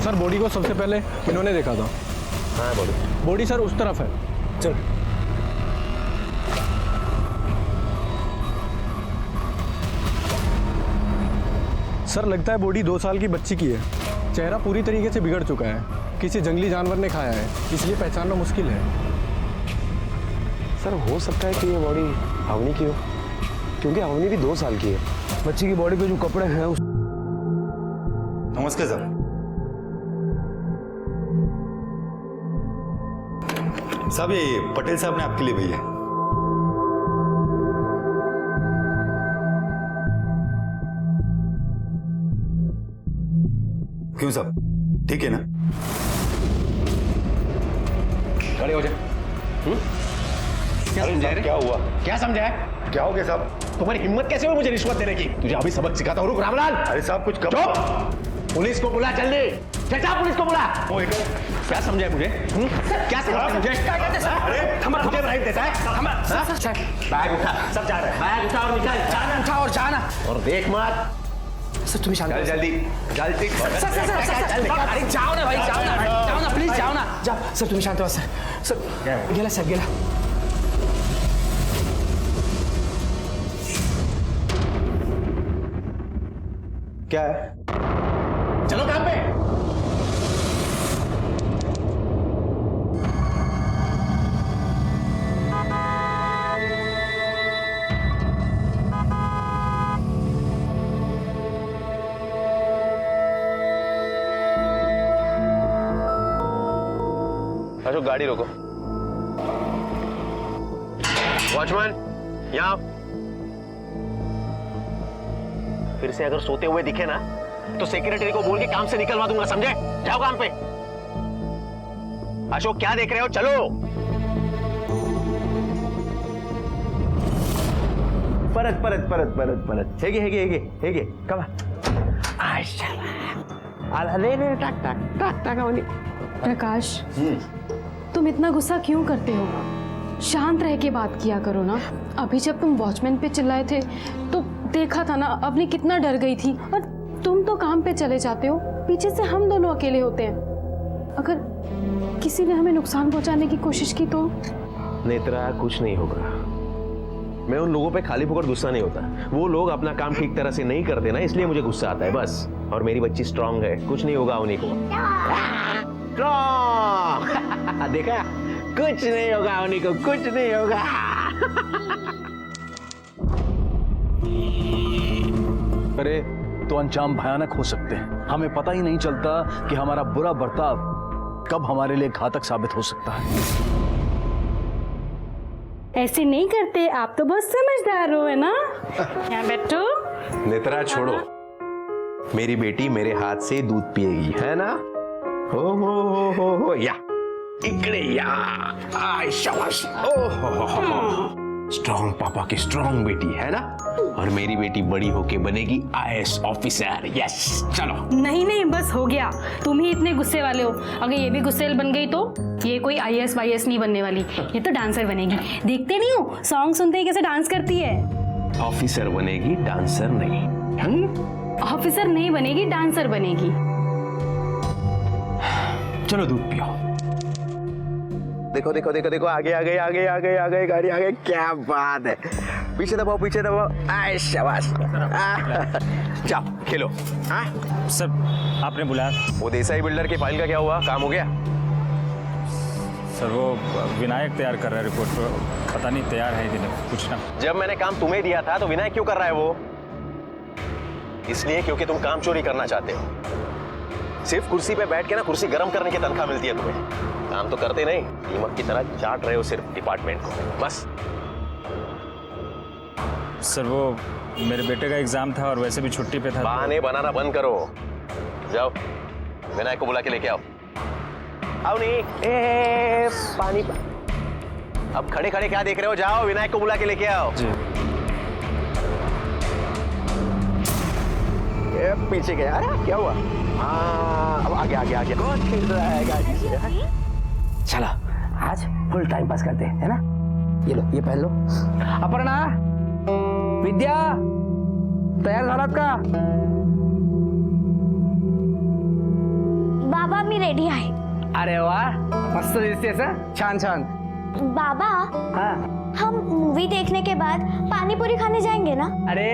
Sir body को सबसे पहले इन्होंने देखा था। हाँ बॉडी बॉडी सर उस तरफ है। चल। सर लगता है बॉडी 2 साल की बच्ची की है। चेहरा पूरी तरीके से बिगड़ चुका है, किसी जंगली जानवर ने खाया है, इसलिए पहचानना मुश्किल है। सर हो सकता है कि ये बॉडी अवनी की हो, क्योंकि अवनी भी 2 साल की है। बच्ची की बॉडी पे जो कपड़े हैं उस... नमस्कार सर। साहब ये पटेल साहब ने आपके लिए भेजा है। क्यों साहब, ठीक है ना? खड़े हो जाए। क्या समझा रे? क्या हुआ? क्या समझा है? क्या हो गया साहब? तुम्हारी हिम्मत कैसे हुई मुझे रिश्वत देने की? तुझे अभी सबक सिखाता हूँ। रुक रामलाल। अरे साहब कुछ कम। चुप! पुलिस को बुला, जल्दी चचा, पुलिस को बुला। क्या समझा है मुझे? क्या समझा है मुझे? अरे मुझे ब्राइब देता है? बैग उठा, सब जा रहे हैं। बैग उठा और निकल। उठा और जाना और देख मत। सर तुम्हें शांत जल्दी जल्दी। अरे जाओ ना भाई, जाओ ना प्लीज, जाओ ना। जाओ सर, तुम्हें शांत हो सर। गेला साहब, गेला। क्या है? चलो काम पे। अशोक गाड़ी रोको। वॉचमैन यहाँ। फिर से अगर सोते हुए दिखे ना तो सेक्रेटरी को बोल के काम से निकलवा दूंगा, समझे? जाओ काम पे। अशोक क्या देख रहे हो, चलो। परत परत परत परत परत हेगे कम प्रकाश, तुम इतना गुस्सा क्यों करते हो? शांत रह के बात किया करो ना। अभी जब तुम वॉचमैन पे चिल्लाए थे तो देखा था ना अवनी कितना डर गई थी। और तुम तो काम पे चले जाते हो, पीछे से हम दोनों अकेले होते हैं। अगर किसी ने हमें नुकसान पहुंचाने की कोशिश की तो? नेत्रा, कुछ नहीं होगा। मैं उन लोगों पे खाली फुकट गुस्सा नहीं होता। वो लोग अपना काम ठीक तरह से नहीं करते ना, इसलिए मुझे गुस्सा आता है बस। और मेरी बच्ची स्ट्रांग है, कुछ नहीं होगा अवनी को। स्ट्रांग देखा, कुछ नहीं होगा अवनी को, कुछ नहीं होगा। अरे तो अंजाम भयानक हो सकते हैं। हमें पता ही नहीं चलता कि हमारा बुरा बर्ताव कब हमारे लिए घातक साबित हो सकता है। ऐसे नहीं करते, आप तो बहुत समझदार हो, है ना? यहाँ बैठो। नेत्रा छोड़ो, मेरी बेटी मेरे हाथ से दूध पिएगी, है ना? हो या इकड़े या आय शाबाश। स्ट्रॉन्ग पापा की स्ट्रॉन्ग बेटी, है ना? और मेरी बेटी बड़ी होके बनेगी IAS ऑफिसर। यस, चलो। नहीं बस हो गया। तुम ही इतने गुस्से वाले हो। अगर ये भी गुस्सेल बन गई तो ये कोई IAS वाईएस नहीं बनने वाली, ये तो डांसर बनेगी। देखते नहीं हो सॉन्ग सुनते ही कैसे डांस करती है? ऑफिसर बनेगी, डांसर नहीं। ऑफिसर नहीं बनेगी, डांसर बनेगी। चलो दूध पियो। देखो देखो देखो देखो, आगे आगे आगे आगे आगे गाड़ी आगे। क्या बात है, पीछे दबाओ पीछे दबाओ। आय शाबाश। जाओ खेलो। सर आपने बुलाया? वो देसाई बिल्डर की फाइल का क्या हुआ, काम हो गया? सर वो विनायक तैयार कर रहा है रिपोर्ट, पता नहीं तैयार है कि नहीं, पूछना। जब मैंने काम तुम्हें दिया था तो विनायक क्यों कर रहा है वो? इसलिए क्योंकि तुम काम चोरी करना चाहते हो। सिर्फ कुर्सी पे बैठ के ना कुर्सी गर्म करने की तनख्वाह मिलती है तुम्हें, काम तो करते नहीं। दीमक की तरह चाट रहे हो सिर्फ डिपार्टमेंट को, बस। सर वो मेरे बेटे का एग्जाम था और वैसे भी छुट्टी पे था। बहाने बनाना बंद करो, जाओ विनायक को बुला के लेके आओ। आओ नहीं, पानी। अब खड़े खड़े क्या देख रहे हो, जाओ विनायक को बुला के लेके आओ। जी। पीछे गया, अरे क्या हुआ? हाँ अब आगे आगे आगे। कौन खेल रहा है गाड़ी से? चलो आज फुल टाइम पास करते हैं, है ना? ये लो, ये पहन लो। अपर्णा, विद्या, तैयार झालात का? बाबा मी रेडी आहे. अरे वाह, मस्त दिसतेस हं? छान छान. बाबा हाँ. हम मूवी देखने के बाद पानी पूरी खाने जाएंगे ना? अरे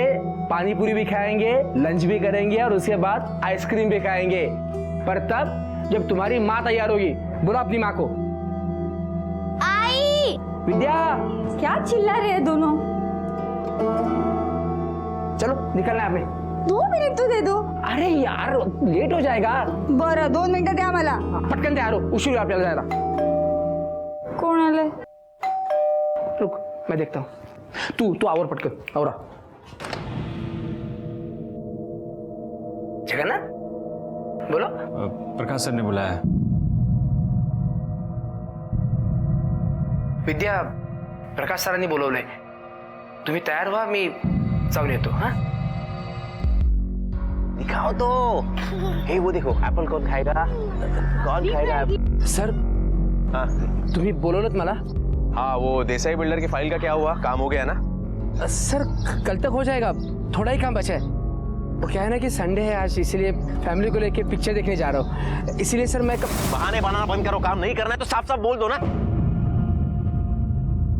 पानी पूरी भी खाएंगे, लंच भी करेंगे और उसके बाद आइसक्रीम भी खाएंगे. पर तब जब तुम्हारी माँ तैयार होगी. बोलो अपनी माँ को. आई विद्या, क्या चिल्ला रहे हैं दोनों? चलो निकलना है हमें. 2 मिनिट तो दे दो. अरे यार लेट हो जाएगा. बरं 2 मिनिटं द्या मला. पटकन तयार हो, उशीर होईल आपल्याला जायला. कोण आलंय? रुक, मैं देखता हूँ. तू आवर पटकन. आवरा. जगन्नाथ बोलो. प्रकाश सर ने बुलाया. विद्या, प्रकाश सरांनी बोलवलंय. तुम्ही तयार व्हा, मी जाऊन येतो. हा, दिखाओ तो. हे वो देखो, एप्पल कौन खाएगा, कौन खाएगा. सर हाँ तुम्ही बोलवलत मला. हाँ, वो देसाई बिल्डर की फाइल का क्या हुआ, काम हो गया ना. सर कल तक हो जाएगा, थोड़ा ही काम बचा है. वो क्या है ना कि संडे है आज, इसीलिए फैमिली को लेके पिक्चर देखने जा रहा हूँ. इसीलिए सर मैं बहाने बनाना बंद करो. काम नहीं करना है तो साफ साफ बोल दो ना.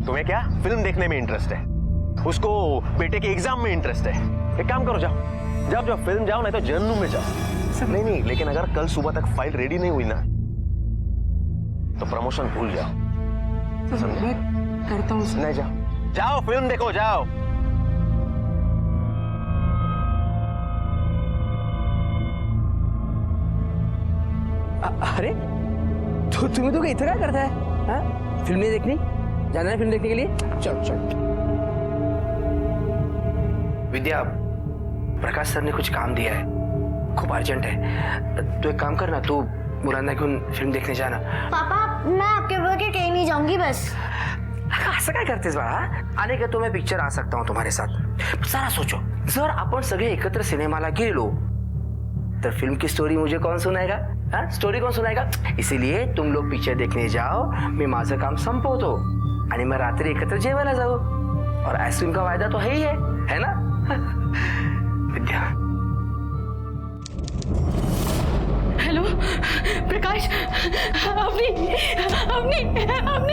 तुम्हें क्या फिल्म देखने में इंटरेस्ट है, उसको बेटे के एग्जाम में इंटरेस्ट है. एक काम करो, जाओ फिल्म जाओ, नहीं तो जर्नल में जाओ. नहीं, लेकिन अगर कल सुबह तक फाइल रेडी नहीं हुई ना तो प्रमोशन भूल जाओ. मैं करता हूँ. नहीं, जाओ फिल्म देखो, जाओ. अरे तुम्हें तो इतना क्या करता है. हाँ? फिल्म नहीं देखनी, जाना है फिल्म देखने के लिए. चलो. विद्या, प्रकाश सर ने कुछ काम दिया है, खूब अर्जेंट है. तो एक काम करना, तू मुरांना घेऊन फिल्म देखने जाना. पापा मैं आपके बगैर कहीं नहीं जाऊंगी बस. असं काय करतेस बाळा. आने का तो मैं पिक्चर आ सकता हूँ तुम्हारे साथ. सारा सोचो, जर आपण सगळे एकत्र सिनेमाला गेलो तर फिल्म की स्टोरी मुझे कौन सुनाएगा. हाँ, स्टोरी कौन सुनाएगा. इसीलिए तुम लोग पिक्चर देखने जाओ, मैं माझं काम संपवतो आणि मग रात्री एकत्र जेवायला जाऊ. और आइसक्रीम का वायदा तो है ना. विद्या. हेलो प्रकाश, अपनी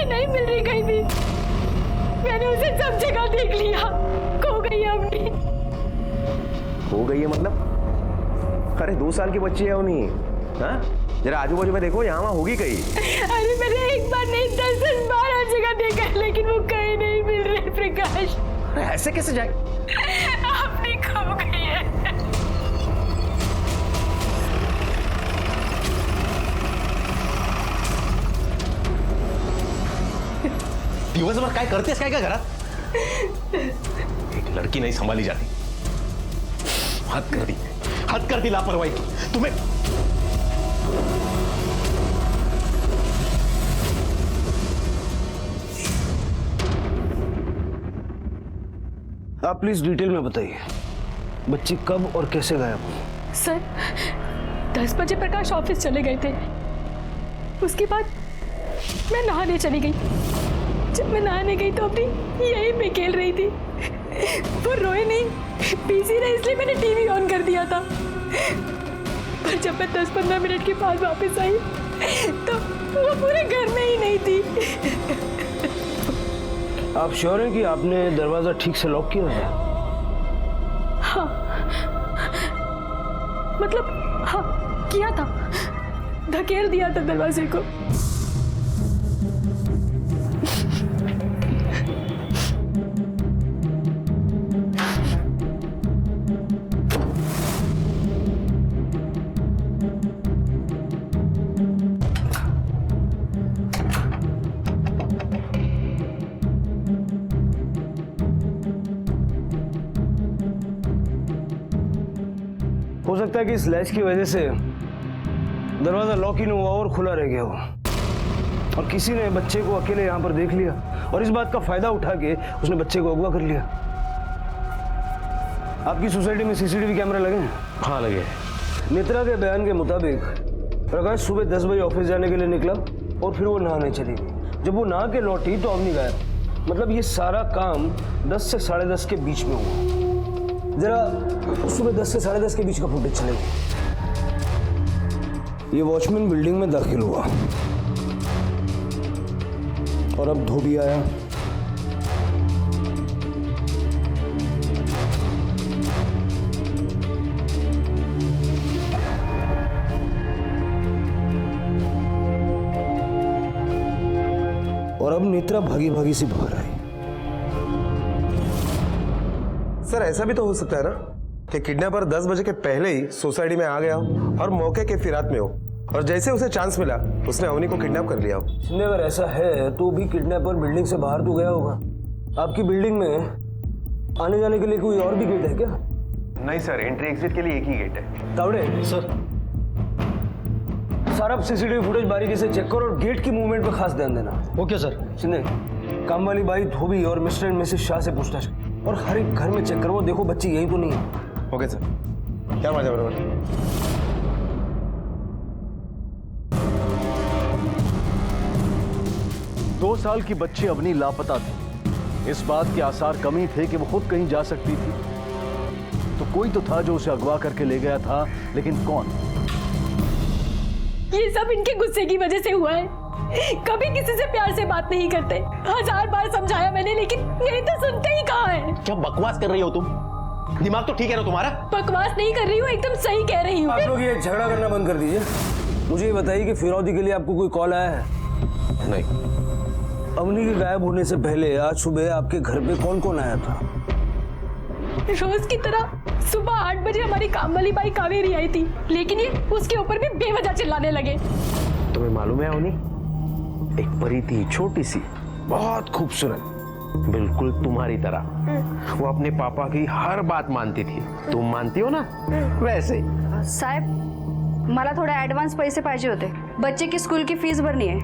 नहीं मिल रही कहीं भी. मैंने उसे सब जगह देख लिया. खो गई है अपनी. हो गई है मतलब. अरे 2 साल की बच्ची है उन्हीं. हाँ, जरा आजू बाजू में देखो, यहाँ वहाँ होगी कहीं. अरे मैंने एक बार नहीं 10 बार हर जगह देखा, लेकिन वो कहीं नहीं मिल रही प्रकाश. ऐसे कैसे जाए. अपनी खो गई है. दिवसभर काय करतेस काय का घरात. एक लड़की नहीं संभाली जाती. हद कर दी लापरवाही. तुम्हें आप प्लीज डिटेल में बताइए, बच्ची कब और कैसे गायब हुई. सर 10 बजे प्रकाश ऑफिस चले गए थे. उसके बाद मैं नहाने चली गई. जब मैं नहाने गई तो अपनी यही पे खेल रही थी. वो रोए नहीं, बिजी रहे, इसलिए मैंने टीवी ऑन कर दिया था. पर जब मैं 10-15 मिनट के बाद वापस आई तो वो पूरे घर में ही नहीं थी. आप श्योर हैं कि आपने दरवाजा ठीक से लॉक किया है. हाँ, मतलब हाँ किया था. धकेल दिया था दरवाजे को. हो सकता है कि इस लैच की वजह से दरवाजा लॉक ही नहीं हुआ और खुला रह गया हो, और किसी ने बच्चे को अकेले यहाँ पर देख लिया और इस बात का फायदा उठा के उसने बच्चे को अगवा कर लिया. आपकी सोसाइटी में सीसीटीवी कैमरा लगे हैं? हाँ लगे. नेत्रा के बयान के मुताबिक प्रकाश सुबह 10 बजे ऑफिस जाने के लिए निकला और फिर वो नहाने चली गई. जब वो नहा के लौटी तो अवनी गायब. मतलब ये सारा काम 10 से 10:30 के बीच में हुआ. जरा सुबह 10 से 10:30 के बीच का फुटेज चलेगा. ये वॉचमैन बिल्डिंग में दाखिल हुआ और अब धोबी आया। और अब नेत्रा भागी भागी से बाहर आई। सर ऐसा भी तो हो सकता है ना कि किडनैपर 10 बजे के पहले ही सोसाइटी में आ गया हो और मौके के फिरात में हो, और जैसे उसे चांस मिला उसने अवनी को किडनैप कर लिया हो। शिंदे, अगर ऐसा है तो भी किडनैपर बिल्डिंग से बाहर तो गया होगा। आपकी बिल्डिंग में आने जाने के लिए कोई और भी गेट है क्या? नहीं सर, एंट्री एग्जिट के लिए एक ही गेट है। तावड़े सर, सारा सीसीटीवी फुटेज बारीकी से चेक करो और गेट की मूवमेंट पे खास ध्यान देना। Okay sir. शिंदे, काम वाली बाई धोबी और मिस्टर एंड मिसेस शाह से पूछताछ और हर एक घर में चेक करो, देखो बच्ची यही तो नहीं है। ओके सर, क्या मजा बराबर। 2 साल की बच्ची अवनी लापता थी। इस बात के आसार कम ही थे कि वो खुद कहीं जा सकती थी। तो कोई तो था जो उसे अगवा करके ले गया था, लेकिन कौन? ये सब इनके गुस्से की वजह से हुआ है। कभी किसी से प्यार से बात नहीं करते। 1000 बार समझाया मैंने, लेकिन मेरी तो सुनते ही कहाँ है। क्या बकवास कर रही हो तुम? दिमाग तो ठीक है ना तुम्हारा? बकवास नहीं कर रही हूँ, एकदम सही कह रही हूँ। आप लोग ये झगड़ा करना बंद कर दीजिए। मुझे ये बताइए कि फिरौती के लिए आपको कोई कॉल आया है? नहीं। अवनी के गायब होने से पहले आज सुबह आपके घर पे कौन कौन आया था? रोज की तरह सुबह 8 बजे हमारी काम वाली बाई कावेरी आई थी, लेकिन ये उसके ऊपर भी बेवजह चिल्लाने लगे। तुम्हें मालूम है अवनी, एक परी थी, छोटी सी, बहुत खूबसूरत, बिल्कुल तुम्हारी तरह। वो अपने पापा की हर बात मानती थी। तुम मानती हो ना, वैसे। साहेब, मला थोडे ऍडव्हान्स पैसे पाहिजे होते, बच्चे की स्कूल की फीस भरनी है।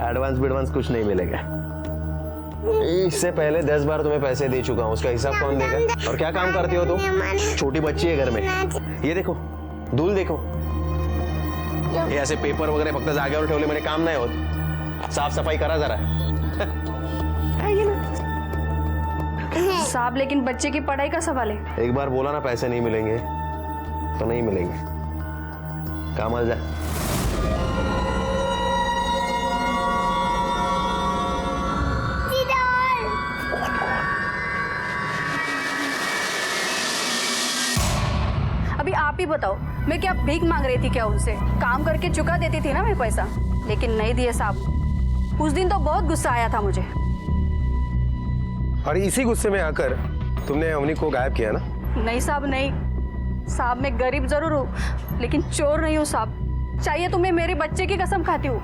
एडवांस बिडवांस कुछ नहीं मिलेगा। इससे पहले 10 बार तुम्हें पैसे दे चुका हूँ, उसका हिसाब कौन देगा? और क्या काम करती हो तुम? छोटी बच्ची है घर में। ये देखो, धूल देखो। ये ऐसे पेपर वगैरह फक्त जागेवर ठेवले म्हणजे काम नाही होत। साफ सफाई करा जरा। साहब, लेकिन बच्चे की पढ़ाई का सवाल है। एक बार बोला ना पैसे नहीं मिलेंगे तो नहीं मिलेंगे। कामाल जा। अभी आप ही बताओ, मैं क्या भीख मांग रही थी क्या उनसे? काम करके चुका देती थी ना मैं पैसा, लेकिन नहीं दिए साहब। उस दिन तो बहुत गुस्सा आया था मुझे। और इसी गुस्से में आकर तुमने अवनी को गायब किया ना? नहीं साहब, नहीं साहब, मैं गरीब जरूर हूँ लेकिन चोर नहीं हूँ साहब। चाहिए तो मैं मेरे बच्चे की कसम खाती हूँ,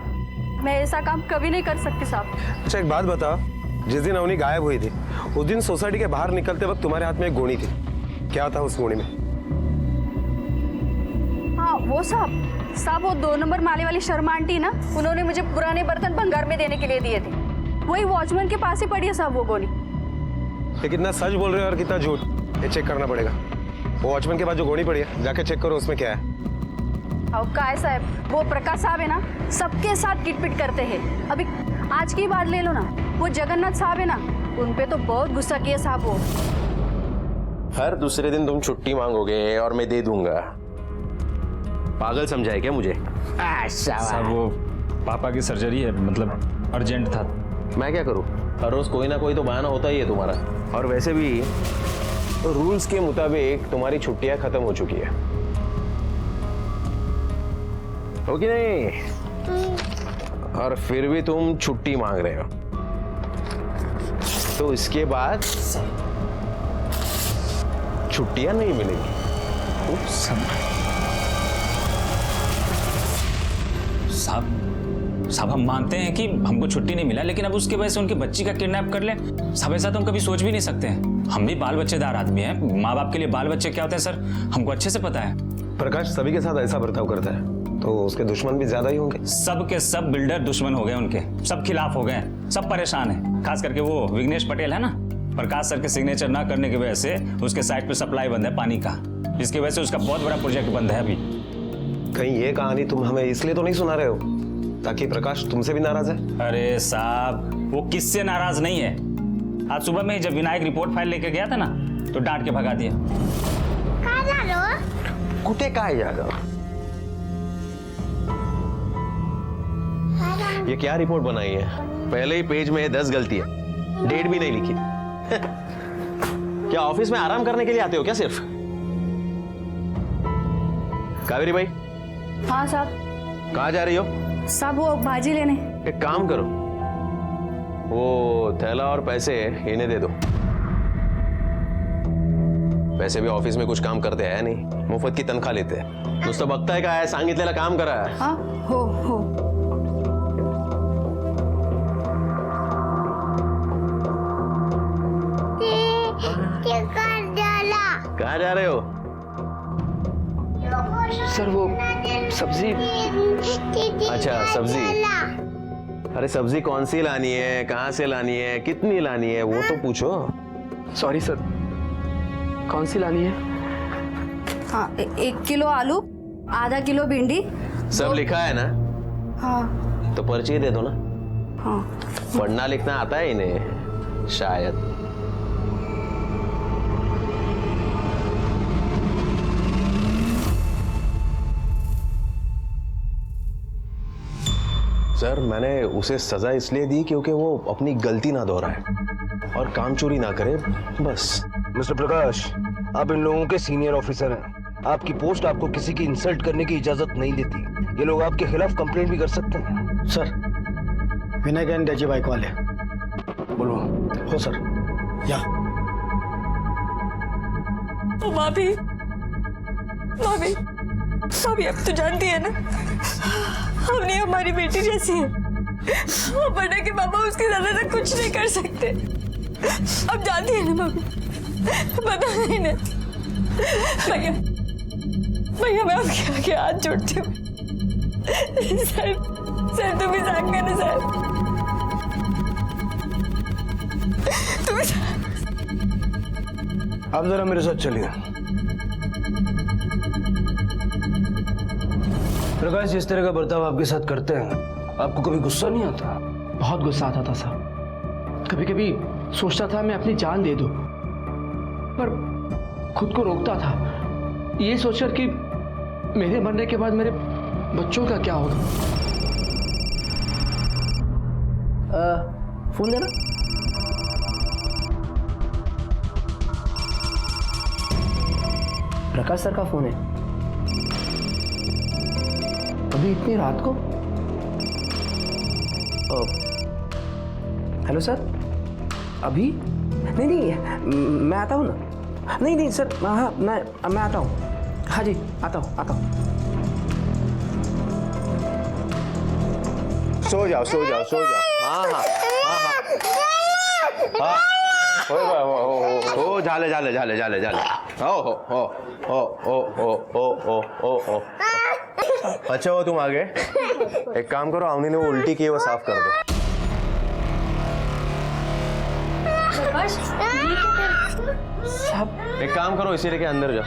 मैं ऐसा काम कभी नहीं कर सकती साहब। अच्छा एक बात बता, जिस दिन अवनी गायब हुई थी उस दिन सोसाइटी के बाहर निकलते वक्त तुम्हारे हाथ में एक गोनी थी, क्या था उस गोनी में? हाँ वो साहब, वो 2 नंबर माले वाली शर्मा आंटी ना, उन्होंने मुझे पुराने बर्तन भंगार में देने के लिए दिए थे। वही वॉचमैन के पास ही पड़ी है साहब वो गोली। ये कितना सच बोल रहे हो और कितना झूठ, ये चेक करना पड़ेगा। वो वॉचमैन के पास जो गोली पड़ी है जाके चेक करो, उसमें क्या है। अब का है साहब, वो प्रकाश साहब है ना, सबके साथ किटपिट करते हैं। अभी आज की बात ले लो ना, वो जगन्नाथ साहब है ना, उन पे तो बहुत गुस्सा किया साहब वो। हर दूसरे दिन तुम छुट्टी मांगोगे और मैं दे दूंगा। पागल समझा है क्या मुझे? साहब वो पापा की सर्जरी है, मतलब अर्जेंट था। मैं क्या करूं? हर रोज कोई ना कोई तो बहाना होता ही है तुम्हारा। और वैसे भी तो रूल्स के मुताबिक तुम्हारी छुट्टियां खत्म हो चुकी है, हो कि नहीं? और फिर भी तुम छुट्टी मांग रहे हो, तो इसके बाद छुट्टियां नहीं मिलेंगी। साहब हम मानते हैं कि हमको छुट्टी नहीं मिला, लेकिन अब उसके वजह से उनकी बच्ची का किडनैप कर ले, साहब ऐसा तो हम कभी सोच भी नहीं सकते हैं। हम भी बाल बच्चेदार आदमी हैं, माँ बाप के लिए बाल बच्चे क्या होते हैं सर, हमको अच्छे से पता है। प्रकाश सभी के साथ ऐसा बर्ताव करता है तो उसके दुश्मन भी ज्यादा ही होंगे। सब के सब बिल्डर दुश्मन हो गए उनके, सब खिलाफ हो गए, सब परेशान है। खास करके वो विघ्नेश पटेल है ना, प्रकाश सर के सिग्नेचर ना करने की वजह से उसके साइट पे सप्लाई बंद है पानी का, जिसकी वजह से उसका बहुत बड़ा प्रोजेक्ट बंद है अभी। कहीं ये कहानी तुम हमें इसलिए तो नहीं सुना रहे हो ताकि प्रकाश तुमसे भी नाराज है? अरे साहब वो किससे नाराज नहीं है। आज सुबह में जब विनायक रिपोर्ट फाइल लेके गया था ना, तो डांट के भगा दिया। कुठे काय जागा? ये क्या रिपोर्ट बनाई है? पहले ही पेज में 10 गलती है, डेट भी नहीं लिखी। क्या ऑफिस में आराम करने के लिए आते हो क्या सिर्फ? कावेरी भाई। हाँ साहब। कहाँ जा रही हो? साहब वो भाजी लेने। एक काम करो, वो थैला और पैसे इन्हें दे दो। वैसे भी ऑफिस में कुछ काम करते हैं नहीं, मुफ्त की तनख्वाह लेते हैं। नुसतं बघताय काय, सांगितलेलं काम करा। हाँ हो। कहाँ जा रहे हो? सर वो सब्जी। अच्छा सब्जी। अरे सब्जी कौन सी लानी है, कहाँ से लानी है, कितनी लानी है, वो तो पूछो। सॉरी सर, कौन सी लानी है? हाँ 1 किलो आलू, आधा किलो भिंडी। सब लिखा है ना? हाँ। तो पर्ची दे दो ना। हाँ। पढ़ना लिखना आता है इन्हें शायद। सर मैंने उसे सजा इसलिए दी क्योंकि वो अपनी गलती ना दोहराए और काम चोरी ना करे, बस। मिस्टर प्रकाश, आप इन लोगों के सीनियर ऑफिसर हैं। आपकी पोस्ट आपको किसी की इंसल्ट करने की इजाजत नहीं देती। ये लोग आपके खिलाफ कंप्लेंट भी कर सकते हैं। सर विनायक एंड त्याची बायको आले. बोलो. हो सर. या. भाभी भाभी भाभी अब तो जानती है ना, हमने हमारी बेटी जैसी है। अपर्णा के पापा उसके ज्यादा तक कुछ नहीं कर सकते। अब जानती है ना भाभी, पता नहीं ना। भैया भैया मैं आपके आगे हाथ जोड़ती हूँ। साहब तुम ही सांग ना साहब, तुम। आप जरा मेरे साथ चलिए। प्रकाश, जिस तरह का बर्ताव आपके साथ करते हैं, आपको कभी गुस्सा नहीं आता? बहुत गुस्सा आता था साहब। कभी कभी सोचता था मैं अपनी जान दे दूं, पर खुद को रोकता था, ये सोचकर कि मेरे मरने के बाद मेरे बच्चों का क्या होगा। फोन देना। प्रकाश सर का फोन है। अभी इतनी रात को? हेलो सर, अभी? नहीं मैं आता हूँ ना। नहीं सर, हाँ मैं आता हूँ। हाँ जी आता हूँ। सो जाओ। हाँ हो झाले हो। अच्छा हो तुम आ गए। एक काम करो, अवनी ने वो उल्टी की है वो साफ कर दो। एक काम करो, इसी लेके अंदर जाओ।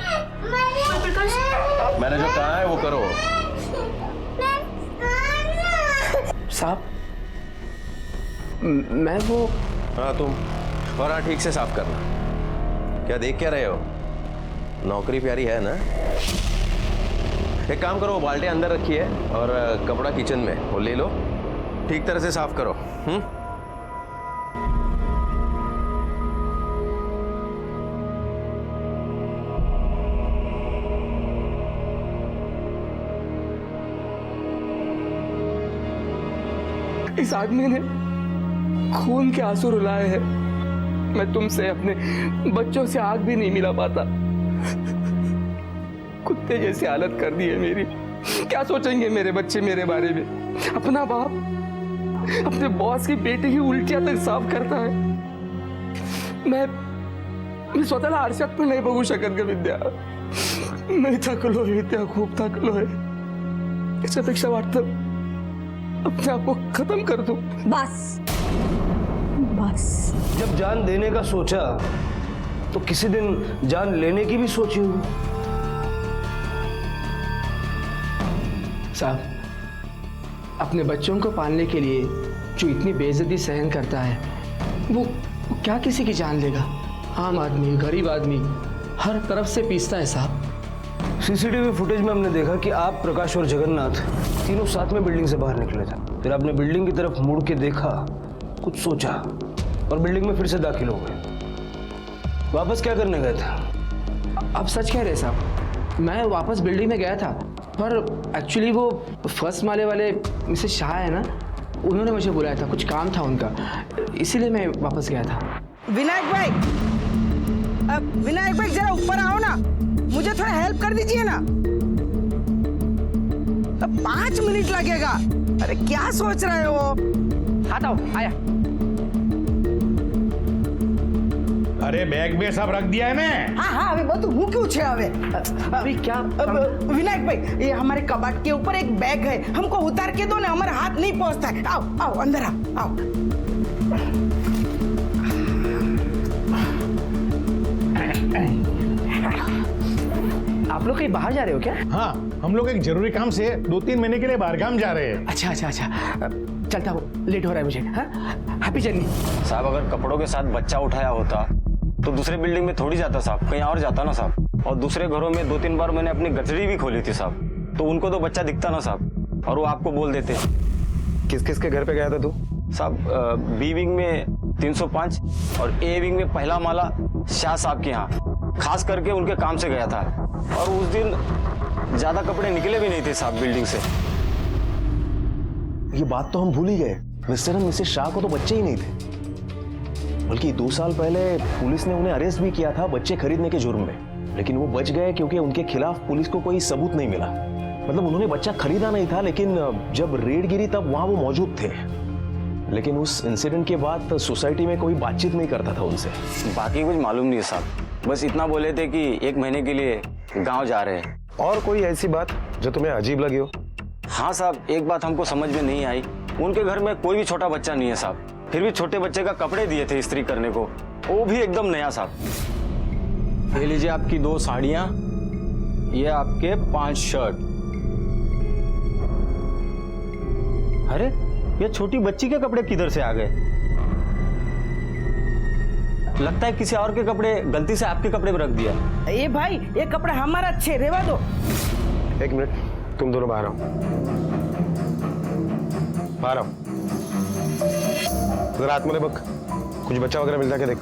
मैंने जो कहा है वो करो। साहब मैं वो। हाँ तुम, और हाँ ठीक से साफ करना। क्या देख क्या रहे हो? नौकरी प्यारी है ना? एक काम करो, बाल्टी अंदर रखी है और कपड़ा किचन में, वो ले लो, ठीक तरह से साफ करो। इस आदमी ने खून के आंसू रुलाए हैं। मैं तुमसे अपने बच्चों से आग भी नहीं मिला पाता। कुत्ते जैसी हालत कर दी है मेरी। क्या सोचेंगे मेरे बच्चे मेरे बारे में? अपना बाप अपने बॉस की बेटी की उल्टियां तक साफ करता है। मैं स्वतःला आरशात पण नाही बघू शकत ग विद्या। मी थकलोय विद्या, खूप थकलोय। याच्यापेक्षा वाटतं अपने आप को खत्म कर दूं। बस जब जान देने का सोचा तो किसी दिन जान लेने की भी सोची होगी। साहब, अपने बच्चों को पालने के लिए जो इतनी बेइज्जती सहन करता है, वो क्या किसी की जान लेगा? आम आदमी, गरीब आदमी हर तरफ से पीसता है साहब। सीसीटीवी फुटेज में हमने देखा कि आप, प्रकाश और जगन्नाथ तीनों साथ में बिल्डिंग से बाहर निकले थे। फिर आपने बिल्डिंग की तरफ मुड़ के देखा, कुछ सोचा और बिल्डिंग में फिर से दाखिल हो गए। वापस क्या करने गए थे? आप सच कह रहे साहब, मैं वापस बिल्डिंग में गया था, पर एक्चुअली वो फर्स्ट माले वाले मिसेस शाह है ना, उन्होंने मुझे बुलाया था, कुछ काम था उनका, इसीलिए मैं वापस गया था। विनायक भाई, विनायक भाई जरा ऊपर आओ ना, मुझे थोड़ा हेल्प कर दीजिए ना। 5 मिनट लगेगा। अरे क्या सोच रहे हो? आता हूँ, आया। अरे बैग में सब रख दिया है मैं। हाँ अभी बहुत मुंह क्यों छे हवे? अभी क्या? विनायक भाई, ये हमारे कबाट के ऊपर एक बैग है, हमको उतार के दो ना, हमारा हाथ नहीं पहुंचता है। आओ आओ अंदर आओ आओ। आप लोग कहीं बाहर जा रहे हो क्या? हाँ, हम लोग एक जरूरी काम से 2-3 महीने के लिए बाहरगाम जा रहे हैं। अच्छा, चलता हूँ, लेट हो रहा है मुझे। हाँ, हैप्पी जर्नी। साहब अगर कपड़ों के साथ बच्चा उठाया होता तो दूसरे बिल्डिंग में थोड़ी जाता साहब, कहीं और जाता ना साहब। और दूसरे घरों में 2-3 बार मैंने अपनी गठरी भी खोली थी साहब, तो उनको तो बच्चा दिखता ना साहब, और वो आपको बोल देते। किस किस के घर पे गया था तू? साहब बी विंग में 305 और ए विंग में पहला माला शाह साहब के यहाँ, खास करके उनके काम से गया था। और उस दिन ज्यादा कपड़े निकले भी नहीं थे साहब बिल्डिंग से। ये बात तो हम भूल ही गए, मिस्टर एंड मिसेस शाह को तो बच्चे ही नहीं थे, बल्कि 2 साल पहले पुलिस ने उन्हें अरेस्ट भी किया था बच्चे खरीदने के जुर्म में, लेकिन वो बच गए क्योंकि उनके खिलाफ पुलिस को कोई सबूत नहीं मिला। मतलब उन्होंने बच्चा खरीदा नहीं था, लेकिन जब रेड गिरी तब वहां वो मौजूद थे। लेकिन उस इंसिडेंट के बाद सोसाइटी में कोई बातचीत नहीं करता था उनसे। बाकी कुछ मालूम नहीं है साहब, बस इतना बोले थे कि 1 महीने के लिए गाँव जा रहे हैं। और कोई ऐसी बात जो तुम्हें अजीब लगी हो? हाँ साहब, एक बात हमको समझ में नहीं आई, उनके घर में कोई भी छोटा बच्चा नहीं है साहब, फिर भी छोटे बच्चे का कपड़े दिए थे इस्त्री करने को, वो भी एकदम नया साहब। ये लीजिए आपकी 2 साड़ियां, ये आपके 5 शर्ट। अरे ये छोटी बच्ची के कपड़े किधर से आ गए? लगता है किसी और के कपड़े गलती से आपके कपड़े में रख दिया। ये भाई, ये कपड़ा हमारा अच्छे, रेवा दो। 1 मिनट, तुम दोनों बाहर आओ, बाहर आओ। जरा हाथ में बक, कुछ बच्चा वगैरह मिलता है क्या? देख।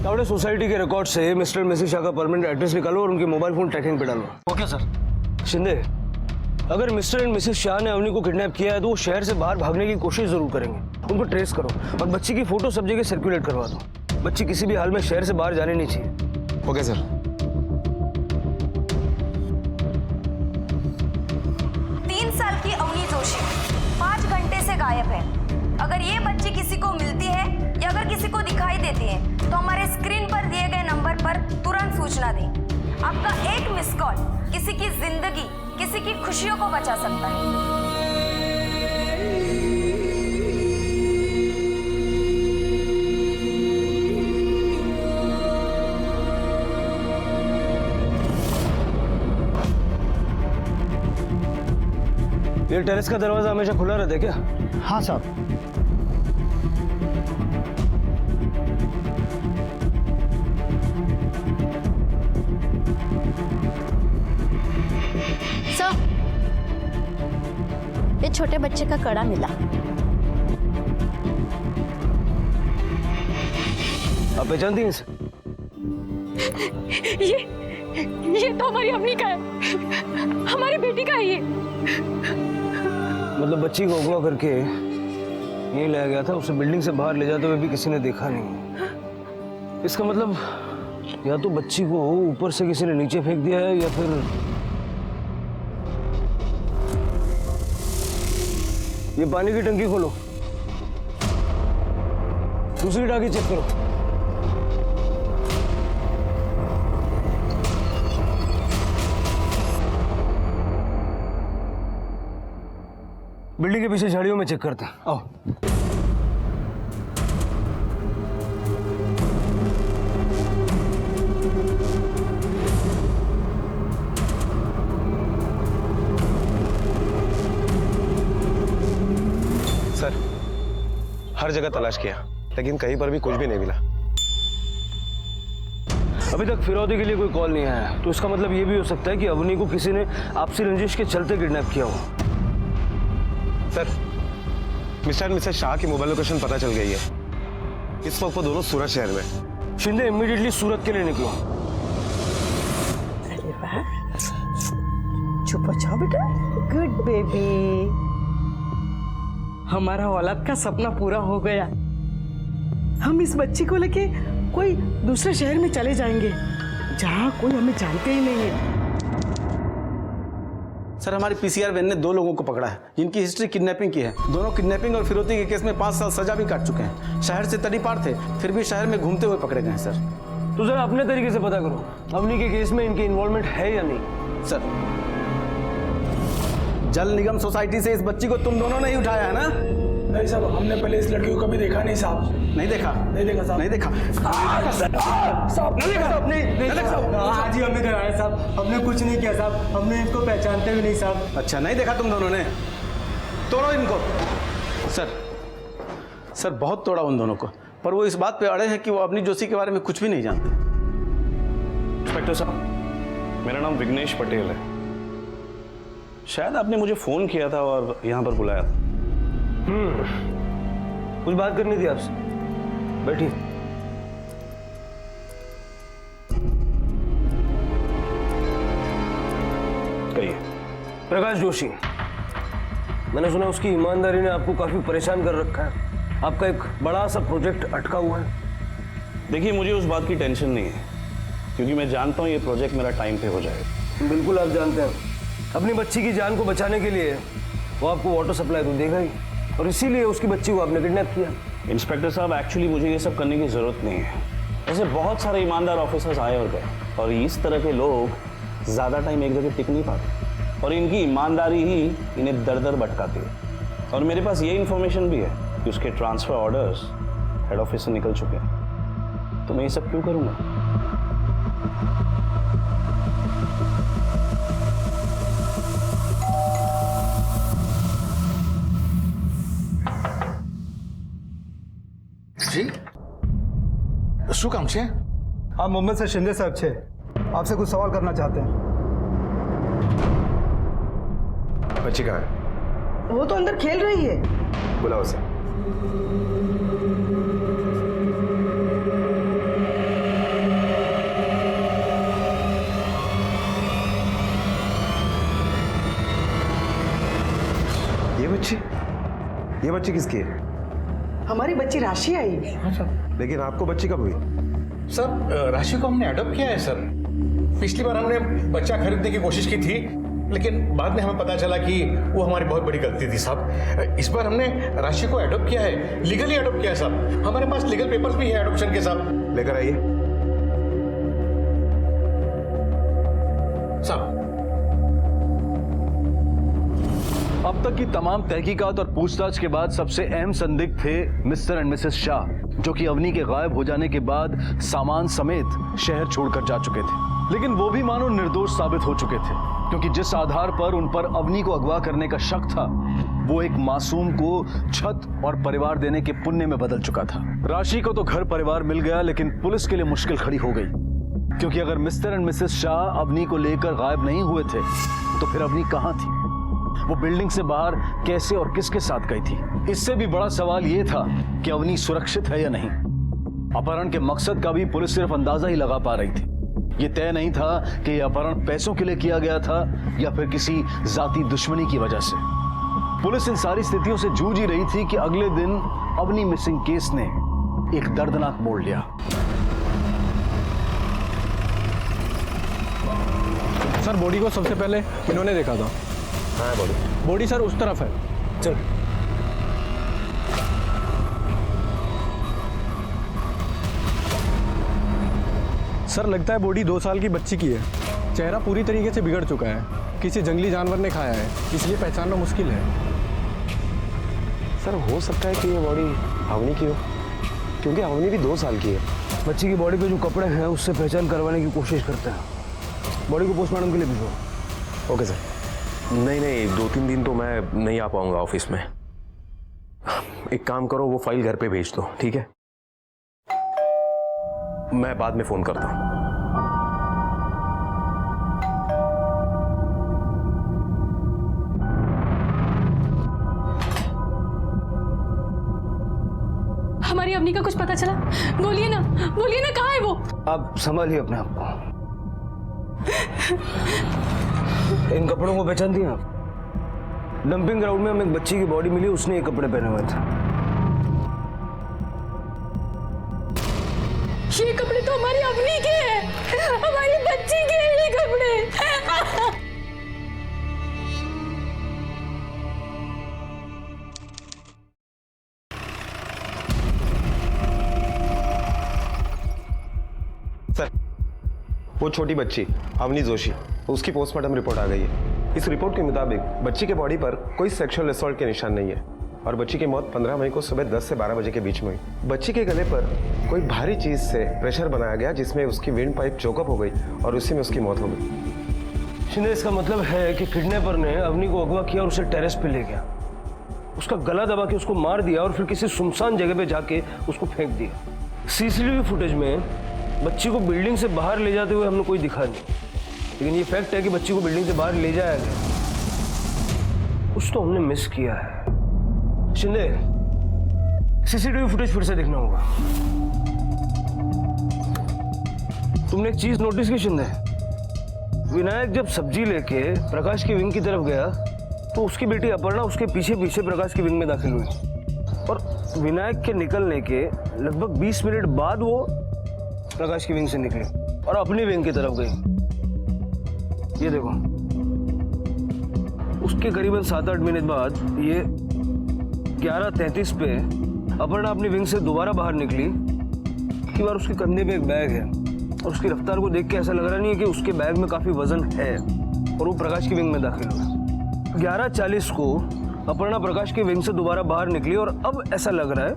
तावड़े सोसाइटी के रिकॉर्ड से मिस्टर मिसेस शाह का परमानेंट एड्रेस निकालो और उनके मोबाइल फोन ट्रैकिंग पे डालो। Okay sir. शिंदे, अगर मिस्टर एंड मिसेस शाह ने अवनी को किडनैप किया है तो वो शहर से बाहर भागने की कोशिश जरूर करेंगे। उनको ट्रेस करो और बच्ची की फोटो सब जगह सर्कुलेट करवा दो। बच्ची किसी भी हाल में शहर से बाहर जाने नहीं चाहिए। Okay sir. 3 साल की अवनी जोशी 5 घंटे से गायब है। अगर ये बच्ची किसी को मिलती है या अगर किसी को दिखाई देती है तो हमारे स्क्रीन पर दिए गए नंबर पर तुरंत सूचना दें। आपका एक मिस कॉल किसी की जिंदगी, किसी की खुशियों को बचा सकता है। ये टेरेस का दरवाजा हमेशा खुला रहता है क्या? हाँ साहब। सर, ये छोटे बच्चे का कड़ा मिला। आप पहचानती हैं इसे? ये तो हमारी अम्मी का है, हमारी बेटी का है ये। मतलब बच्ची को अगवा करके यहीं लाया गया था, उसे बिल्डिंग से बाहर ले जाते हुए भी किसी ने देखा नहीं। इसका मतलब या तो बच्ची को ऊपर से किसी ने नीचे फेंक दिया है या फिर ये पानी की टंकी खोलो, दूसरी टांकी चेक करो। बिल्डिंग के पीछे झाड़ियों में चेक करते हैं, आओ। सर, हर जगह तलाश किया लेकिन कहीं पर भी कुछ भी नहीं मिला। अभी तक फिरौती के लिए कोई कॉल नहीं आया, तो इसका मतलब ये भी हो सकता है कि अवनी को किसी ने आपसी रंजिश के चलते किडनैप किया हो। Sir, mister and Mrs Shah की मोबाइल लोकेशन पता चल गई है। इस वक्त वो दोनों सूरत शहर में। शिंदे इमीडिएटली सूरत के लिए निकलो। अरे वाह, चुप हो जाओ बेटा, गुड बेबी। हमारा औलाद का सपना पूरा हो गया। हम इस बच्ची को लेके कोई दूसरे शहर में चले जाएंगे जहाँ कोई हमें जानते ही नहीं है। सर, हमारी पीसीआर वैन ने 2 लोगों को पकड़ा है जिनकी हिस्ट्री किडनैपिंग की है। दोनों किडनैपिंग और फिरौती के केस में 5 साल सजा भी काट चुके हैं। शहर से तड़ीपार थे, फिर भी शहर में घूमते हुए पकड़े गए हैं सर। तो जरा अपने तरीके से पता करो, अवनी के केस में इनकी इन्वॉल्वमेंट है या नहीं। सर, जल निगम सोसाइटी से इस बच्ची को तुम दोनों ने ही उठाया है ना? नहीं साहब, हमने पहले इस लड़की को कभी देखा नहीं साहब। नहीं देखा? नहीं देखा साहब। नहीं देखा? साहब नहीं देखा साहब। नहीं साहब। हाँ जी, हमने कराया साहब, हमने कुछ नहीं किया साहब, हमने इसको पहचानते भी नहीं साहब। अच्छा, नहीं देखा तुम दोनों ने? तोड़ो इनको। सर बहुत तोड़ा उन दोनों को, पर वो इस बात पे अड़े हैं कि वो अवनी जोशी के बारे में कुछ भी नहीं जानते। इंस्पेक्टर साहब, मेरा नाम विघ्नेश पटेल है। शायद आपने मुझे फोन किया था और यहाँ पर बुलाया था। कुछ बात करनी थी आपसे, बैठिए। कहिए। प्रकाश जोशी, मैंने सुना उसकी ईमानदारी ने आपको काफी परेशान कर रखा है। आपका एक बड़ा सा प्रोजेक्ट अटका हुआ है। देखिए, मुझे उस बात की टेंशन नहीं है, क्योंकि मैं जानता हूँ ये प्रोजेक्ट मेरा टाइम पे हो जाएगा। बिल्कुल, आप जानते हैं अपनी बच्ची की जान को बचाने के लिए वो आपको वाटर सप्लाई तो देगा ही, और इसीलिए उसकी बच्ची को आपने किडनैप किया। इंस्पेक्टर साहब, एक्चुअली मुझे ये सब करने की जरूरत नहीं है। ऐसे बहुत सारे ईमानदार ऑफिसर्स आए और गए, और इस तरह के लोग ज़्यादा टाइम एक जगह टिक नहीं पाते, और इनकी ईमानदारी ही इन्हें दर दर भटकाती है। और मेरे पास ये इन्फॉर्मेशन भी है कि उसके ट्रांसफ़र ऑर्डर्स हेड ऑफिस से निकल चुके हैं, तो मैं ये सब क्यों करूँगा? जी શું કામ છે? आप मुंबई से शिंदे साहब छे, आपसे कुछ सवाल करना चाहते हैं। बच्ची कहाँ है? वो तो अंदर खेल रही है। बुलाओ उसे। ये बच्ची किसकी है? हमारी बच्ची राशि आई। लेकिन आपको बच्ची कब हुई? सर, राशि को हमने अडॉप्ट किया है सर। पिछली बार हमने बच्चा खरीदने की कोशिश की थी, लेकिन बाद में हमें पता चला कि वो हमारी बहुत बड़ी गलती थी साहब। इस बार हमने राशि को अडॉप्ट किया है, लीगली अडॉप्ट किया है साहब। हमारे पास लीगल पेपर्स भी है अडॉप्शन के साहब। लेकर आइए साहब। अब तक की तमाम तहकीकात और पूछताछ के बाद सबसे अहम संदिग्ध थे मिस्टर एंड मिसेस शाह, जो कि अवनी के गायब हो जाने के बाद सामान समेत शहर छोड़कर जा चुके थे। लेकिन वो भी मानो निर्दोष साबित हो चुके थे, क्योंकि जिस आधार पर उन पर अवनी को अगवा करने का शक था, वो एक मासूम को छत और परिवार देने के पुण्य में बदल चुका था। राशि को तो घर परिवार मिल गया, लेकिन पुलिस के लिए मुश्किल खड़ी हो गई, क्योंकि अगर Mr and Mrs Shah Avni को लेकर गायब नहीं हुए थे, तो फिर अवनी कहाँ थी? वो बिल्डिंग से बाहर कैसे और किसके साथ गई थी? इससे भी बड़ा सवाल ये था कि अवनी सुरक्षित है या नहीं। अपहरण के मकसद का भी पुलिस सिर्फ अंदाजा ही लगा पा रही थी। ये तय नहीं था कि यह अपहरण पैसों के लिए किया गया था या फिर किसी जाती दुश्मनी की वजह से। पुलिस इन सारी स्थितियों से जूझ ही रही थी कि अगले दिन अवनी मिसिंग केस ने एक दर्दनाक मोड़ लिया। सर, बॉडी को सबसे पहले इन्होंने देखा था। हाँ, बॉडी सर उस तरफ है। चल। सर, लगता है बॉडी 2 साल की बच्ची की है। चेहरा पूरी तरीके से बिगड़ चुका है, किसी जंगली जानवर ने खाया है, इसलिए पहचानना मुश्किल है। सर, हो सकता है कि ये बॉडी अवनी की हो, क्योंकि अवनी भी 2 साल की है। बच्ची की बॉडी पे जो कपड़े हैं उससे पहचान करवाने की कोशिश करते हैं। बॉडी को पोस्टमार्टम के लिए भेजो। Okay sir. नहीं, 2-3 दिन तो मैं नहीं आ पाऊंगा ऑफिस में। एक काम करो, वो फाइल घर पे भेज दो, ठीक है? मैं बाद में फोन करता हूँ। अवनी का कुछ पता चला? बोलिए ना कहाँ है वो? आप संभालिए अपने आप को। इन कपड़ों को पहचानती हैं आप? डंपिंग ग्राउंड में हमें एक बच्ची की बॉडी मिली, उसने ये कपड़े पहने हुए थे। ये कपड़े तो हमारी अवनी के हैं, हमारी बच्ची के हैं ये कपड़े। सर, वो छोटी बच्ची अवनी जोशी, उसकी पोस्टमार्टम रिपोर्ट आ गई है। इस रिपोर्ट के मुताबिक बच्ची के बॉडी पर कोई सेक्सुअल असॉल्ट के निशान नहीं है और बच्ची की मौत 15 मई को सुबह 10 से 12 बजे के बीच में हुई। बच्ची के गले पर कोई भारी चीज से प्रेशर बनाया गया जिसमें उसकी विंड पाइप चोकअप हो गई और उसी में उसकी मौत हो गई। शिंदे, इसका मतलब है कि किडनैपर ने अवनी को अगवा किया और उसे टेरेस पे ले गया, उसका गला दबा के उसको मार दिया और फिर किसी सुनसान जगह पे जाके उसको फेंक दिया। सीसीटीवी फुटेज में बच्ची को बिल्डिंग से बाहर ले जाते हुए हमने कोई दिखा नहीं, लेकिन ये फैक्ट है कि बच्ची को बिल्डिंग से बाहर ले जाया गया। कुछ तो हमने मिस किया है। शिंदे, सीसीटीवी फुटेज फिर से देखना होगा। तुमने एक चीज नोटिस की शिंदे? विनायक जब सब्जी लेके प्रकाश की विंग की तरफ गया तो उसकी बेटी अपर्णा उसके पीछे पीछे प्रकाश की विंग में दाखिल हुई और विनायक के निकलने के लगभग 20 मिनट बाद वो प्रकाश की विंग से निकली और अपनी विंग की तरफ गई। ये देखो, उसके करीबन 7-8 मिनट बाद ये 11:33 पे अपर्णा अपनी विंग से दोबारा बाहर निकली। की बार उसके कंधे पे एक बैग है और उसकी रफ्तार को देख के ऐसा लग रहा नहीं है कि उसके बैग में काफी वजन है और वो प्रकाश की विंग में दाखिल हुआ। 11:40 को अपर्णा प्रकाश की विंग से दोबारा बाहर निकली और अब ऐसा लग रहा है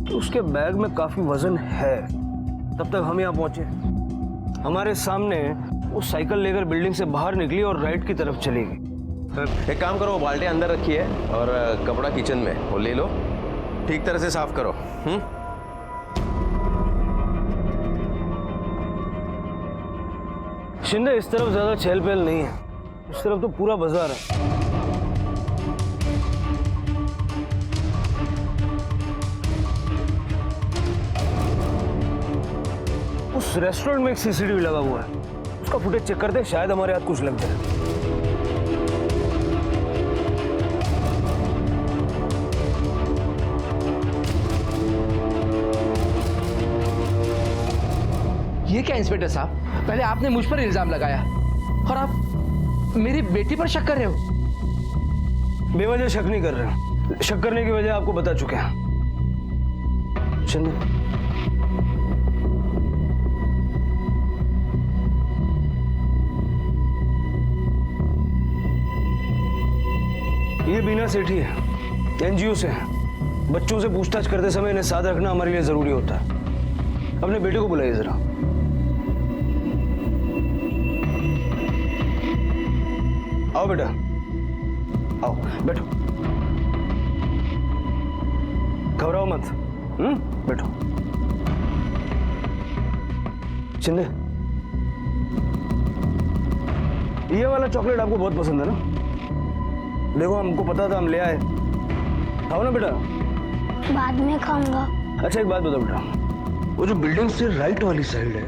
कि उसके बैग में काफी वजन है। तब तक हम यहाँ पहुंचे, हमारे सामने वो साइकिल लेकर बिल्डिंग से बाहर निकली और राइट की तरफ चली गई। एक काम करो, वो बाल्टी अंदर रखी है और कपड़ा किचन में, वो ले लो, ठीक तरह से साफ करो। शिंदे, इस तरफ ज्यादा चहल पहल नहीं है, इस तरफ तो पूरा बाजार है। उस रेस्टोरेंट में एक सीसीटीवी लगा हुआ है, उसका फुटेज चेक करते, शायद हमारे हाथ कुछ लग जाए। ये क्या इंस्पेक्टर साहब, पहले आपने मुझ पर इल्जाम लगाया और आप मेरी बेटी पर शक कर रहे हो। बेवजह शक नहीं कर रहे, शक करने की वजह आपको बता चुके हैं। शिंदे, ये बीना सेठी है, एनजीओ से है। बच्चों से पूछताछ करते समय इन्हें साथ रखना हमारे लिए जरूरी होता है। अपने बेटे को बुलाइए जरा। आओ बेटा, आओ बैठो, घबराओ मत। बैठो। शिंदे, ये वाला चॉकलेट आपको बहुत पसंद है ना? देखो, हमको पता था, हम ले आए। खाओ ना बेटा। बाद में खाऊंगा। अच्छा, एक बात बताओ बेटा, वो जो बिल्डिंग से राइट वाली साइड है,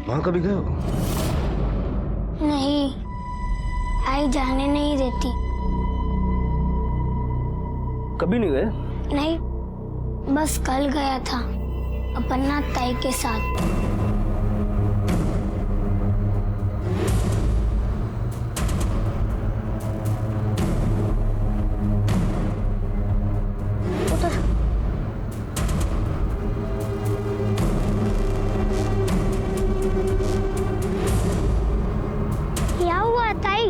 वहां कभी गए हो? नहीं, आई जाने नहीं देती। कभी नहीं गए? नहीं, बस कल गया था अपना ताई के साथ। क्या हुआ ताई?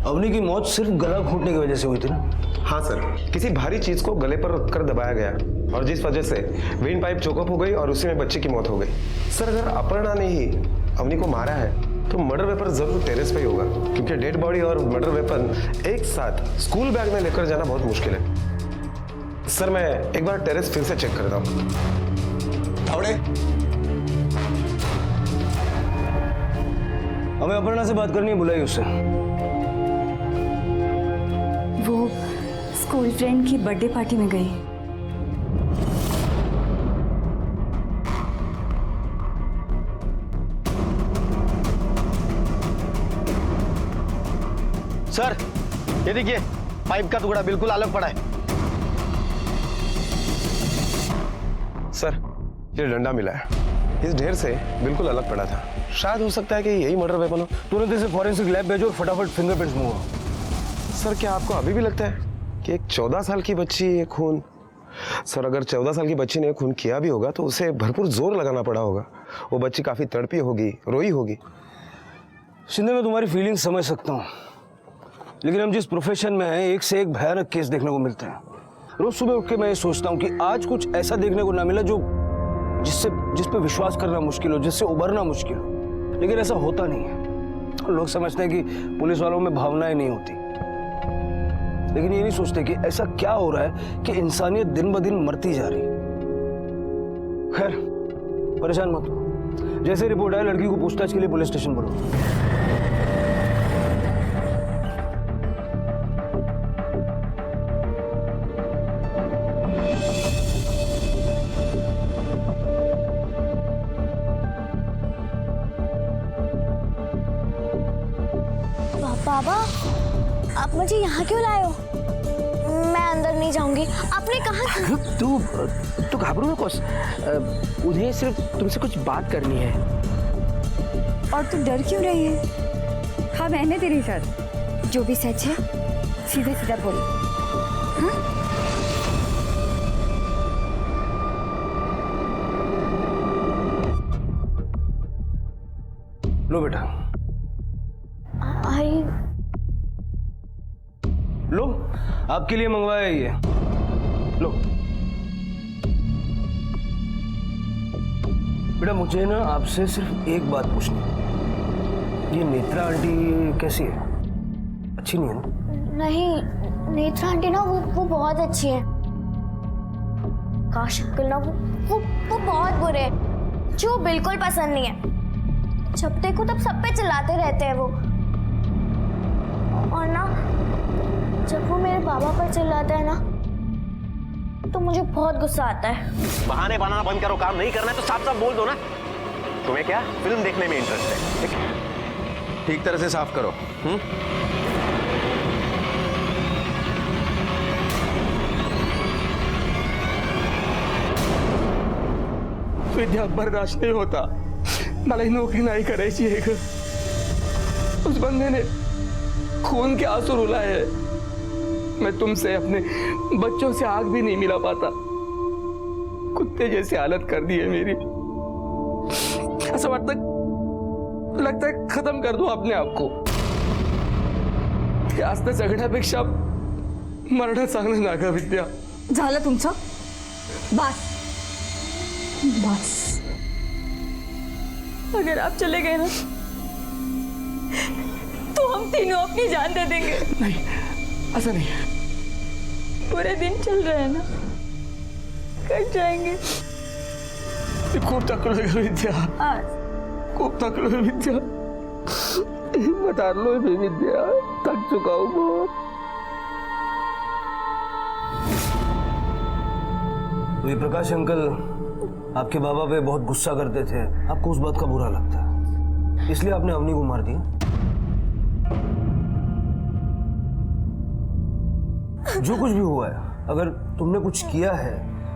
अवनी की मौत सिर्फ गला घोंटने की वजह से हुई थी ना? हाँ सर, किसी भारी चीज को गले पर रखकर दबाया गया और जिस वजह से वेन पाइप चोकअप हो गई और उसी में बच्चे की मौत हो गई। सर, अगर अपर्णा ने ही अवनी को मारा है तो मर्डर वेपन जरूर टेरेस पे ही होगा, क्योंकि डेड बॉडी और मर्डर वेपन एक साथ स्कूल बैग में लेकर जाना बहुत मुश्किल है। सर, मैं एक बार टेरेस फिर से चेक करता हूँ। हमें अपर्णा से बात करनी है, बुलाई उससे। वो स्कूल फ्रेंड की बर्थडे पार्टी में गई है। सर ये देखिए, पाइप का टुकड़ा बिल्कुल अलग पड़ा है। सर ये डंडा मिला है, इस ढेर से बिल्कुल अलग पड़ा था। शायद हो सकता है कि यही मर्डर वेपन हो। तुरंत इसे फॉरेंसिक लैब भेजो और फटाफट फिंगरप्रिंट्स मंगवाओ। सर क्या आपको अभी भी लगता है कि एक 14 साल की बच्ची ये खून, सर अगर 14 साल की बच्ची ने खून किया भी होगा तो उसे भरपूर जोर लगाना पड़ा होगा। वो बच्ची काफी तड़पी होगी, रोई होगी। शिंदे मैं तुम्हारी फीलिंग समझ सकता हूँ, लेकिन हम जिस प्रोफेशन में हैं एक से एक भयानक केस देखने को मिलते हैं। रोज सुबह उठ के मैं ये सोचता हूँ कि आज कुछ ऐसा देखने को ना मिला जिस पे विश्वास करना मुश्किल हो, जिससे उबरना मुश्किल हो, लेकिन ऐसा होता नहीं है। लोग समझते हैं कि पुलिस वालों में भावनाएं नहीं होती, लेकिन ये नहीं सोचते कि ऐसा क्या हो रहा है कि इंसानियत दिन ब दिन मरती जा रही। खैर परेशान मत हो, जैसे रिपोर्ट आए लड़की को पूछताछ के लिए पुलिस स्टेशन बुलाओ। बाबा, आप मुझे यहाँ क्यों लाए हो? मैं अंदर नहीं जाऊंगी। आपने कहा था। तू घबरो मत कोस, उन्हें सिर्फ तुमसे कुछ बात करनी है। और तू डर क्यों रही है? हाँ मैंने तेरे साथ जो भी सच है सीधे सीधा बोल। हाँ? लो बेटा, आई लो आपके लिए मंगवाया ये, लो बेटा। मुझे ना आपसे सिर्फ एक बात पूछनी, ये नेत्रा आंटी कैसी है? अच्छी नहीं है ना? नहीं, नेत्रा आंटी ना वो बहुत अच्छी है। काश अंकल ना वो बहुत बुरे हैं, जो बिल्कुल पसंद नहीं है। जब देखो तब सब पे चिल्लाते रहते हैं वो, और ना जब वो मेरे बाबा पर चिल्लाता है ना तो मुझे बहुत गुस्सा आता है। बहाने बनाना बंद करो, काम नहीं करना है तो साफ साफ बोल दो ना। तुम्हें क्या फिल्म देखने में इंटरेस्ट है? ठीक तरह से साफ करो। विद्या बर्दाश्त नहीं होता, मला ही नौकरी नहीं करायची है। उस बंदे ने खून के आंसू रुलाए हैं। मैं तुमसे अपने बच्चों से आग भी नहीं मिला पाता। कुत्ते जैसी हालत कर दी है मेरी। ऐसा लगता है खत्म कर दो अपने आप को। आज तर जगण्यापेक्षा मरणं चांगलं ना ग विद्या। झालं तुमचं? बस बस, अगर आप चले गए ना तो हम तीनों अपनी जान दे देंगे। नहीं, ऐसा नहीं। पूरे दिन चल रहे हैं ना, कट जाएंगे। खूब थकलोय ग विद्या, खूब थकलोय विद्या। हिम्मत हारलोय मी विद्या, थक चुका हूं बहुत। ये प्रकाश अंकल आपके बाबा पे बहुत गुस्सा करते थे, आपको उस बात का बुरा लगता है, इसलिए आपने अवनी को मार दिया। जो कुछ भी हुआ है, अगर तुमने कुछ किया है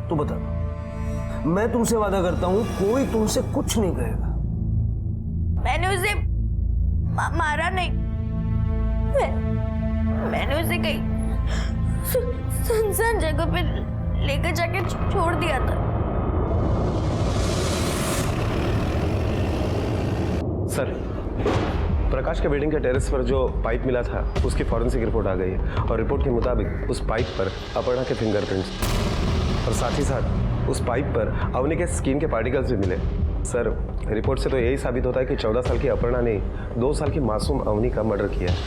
तो बता दो। मैं तुमसे वादा करता हूं कोई तुमसे कुछ नहीं कहेगा। मैंने उसे मारा नहीं, मैंने उसे कहीं सुनसान जगह पे लेकर जाके छोड़ दिया था। सर प्रकाश के बिल्डिंग के टेरेस पर जो पाइप मिला था उसकी फॉरेंसिक रिपोर्ट आ गई है और रिपोर्ट के मुताबिक उस पाइप पर अपर्णा के फिंगरप्रिंट्स और साथ ही साथ उस पाइप पर अवनी के स्किन के पार्टिकल्स भी मिले। सर रिपोर्ट से तो यही साबित होता है कि 14 साल की अपर्णा ने 2 साल की मासूम अवनी का मर्डर किया है।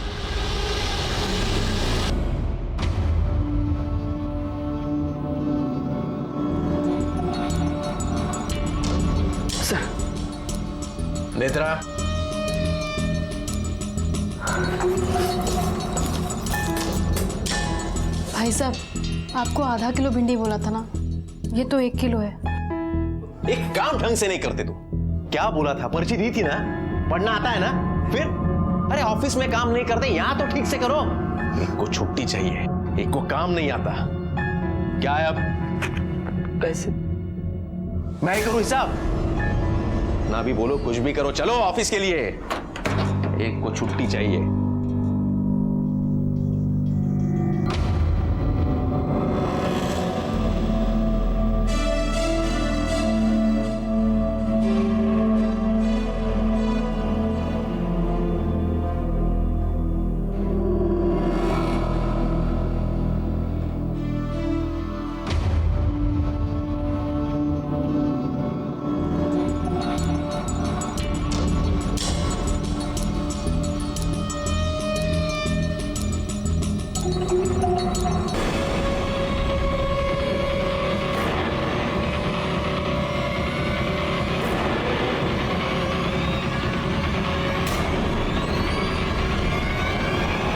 नेत्रा, भाई साहब आपको आधा किलो भिंडी बोला था ना, ये तो 1 किलो है। एक काम ढंग से नहीं करते तू। क्या बोला था? पर्ची दी थी ना, पढ़ना आता है ना? फिर अरे ऑफिस में काम नहीं करते, यहां तो ठीक से करो। एक को छुट्टी चाहिए, एक को काम नहीं आता। क्या है अब? पैसे मैं ही करूं हिसाब? ना भी बोलो, कुछ भी करो, चलो ऑफिस के लिए। एक को छुट्टी चाहिए।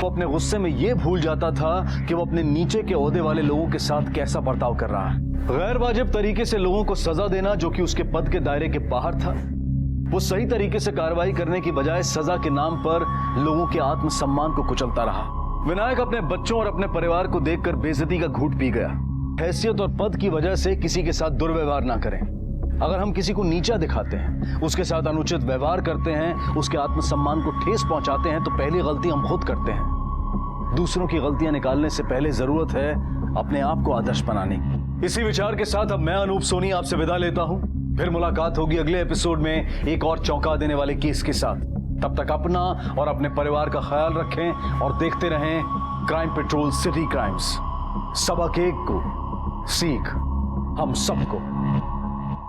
वो अपने गुस्से में ये भूल जाता था कि वो अपने नीचे के ओहदे वाले लोगों के साथ कैसा बर्ताव कर रहा है। गैर वाजिब तरीके से लोगों को सजा देना, जो कि उसके पद के दायरे के बाहर था, वो सही तरीके से कार्रवाई करने की बजाय सजा के नाम पर लोगों के आत्मसम्मान को कुचलता रहा। विनायक अपने बच्चों और अपने परिवार को देखकर बेइज्जती का घूंट पी गया। हैसियत और पद की वजह से किसी के साथ दुर्व्यवहार ना करें। अगर हम किसी को नीचा दिखाते हैं, उसके साथ अनुचित व्यवहार करते हैं, उसके आत्मसम्मान को ठेस पहुंचाते हैं, तो पहली गलती हम खुद करते हैं। दूसरों की गलतियां निकालने से पहले जरूरत है अपने आप को आदर्श बनाने की। इसी विचार के साथ अब मैं अनूप सोनी आपसे विदा लेता हूं। फिर मुलाकात होगी अगले एपिसोड में एक और चौंका देने वाले केस के साथ। तब तक अपना और अपने परिवार का ख्याल रखें और देखते रहें क्राइम पेट्रोल सिटी क्राइम्स। सबक एक को, सीख हम सबको।